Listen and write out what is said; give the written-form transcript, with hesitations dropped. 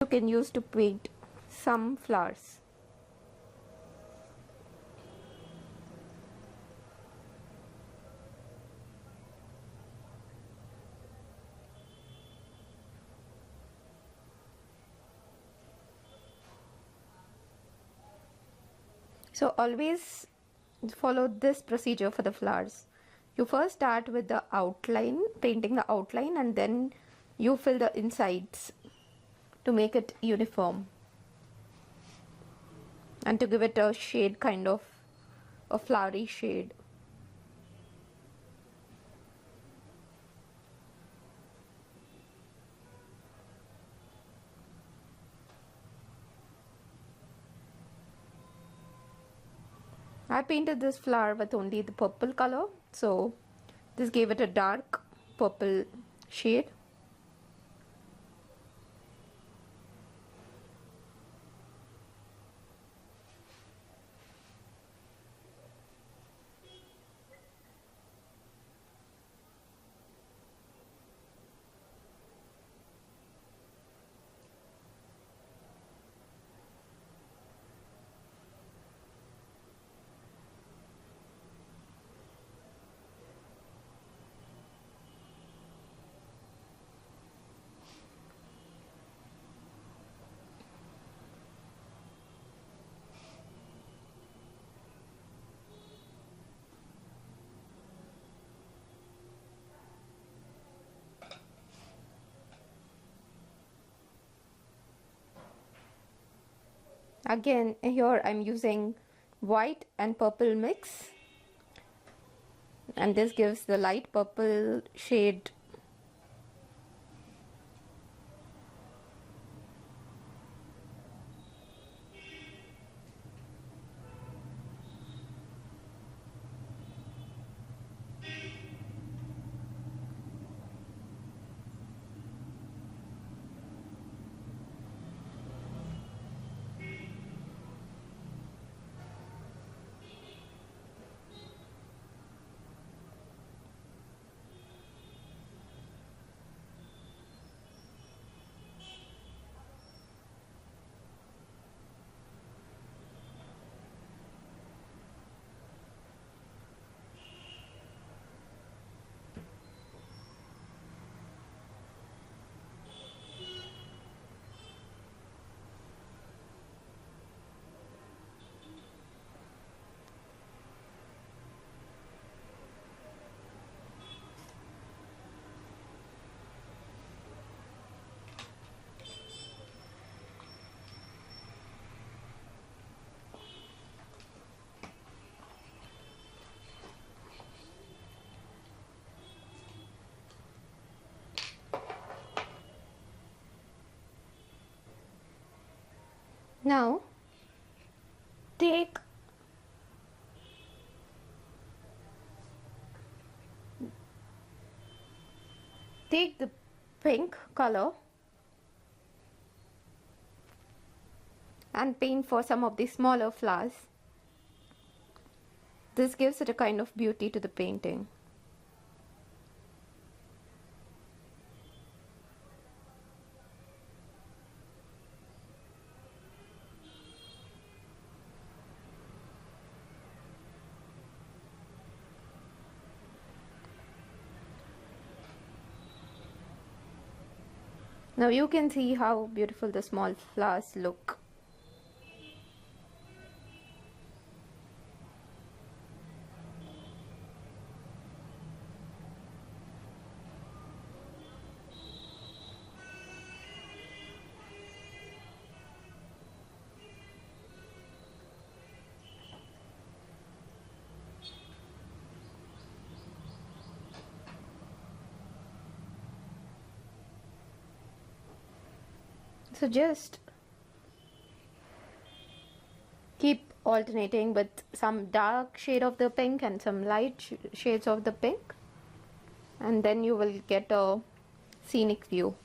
can use to paint some flowers. So always follow this procedure for the flowers. You first start with the outline, painting the outline, and then you fill the insides to make it uniform and to give it a shade, kind of a flowery shade. I painted this flower with only the purple color, so this gave it a dark purple shade. Again, here I'm using white and purple mix, and this gives the light purple shade. Now take the pink color and paint for some of the smaller flowers. This gives it a kind of beauty to the painting. Now you can see how beautiful the small flowers look. So just keep alternating with some dark shade of the pink and some light shades of the pink, and then you will get a scenic view.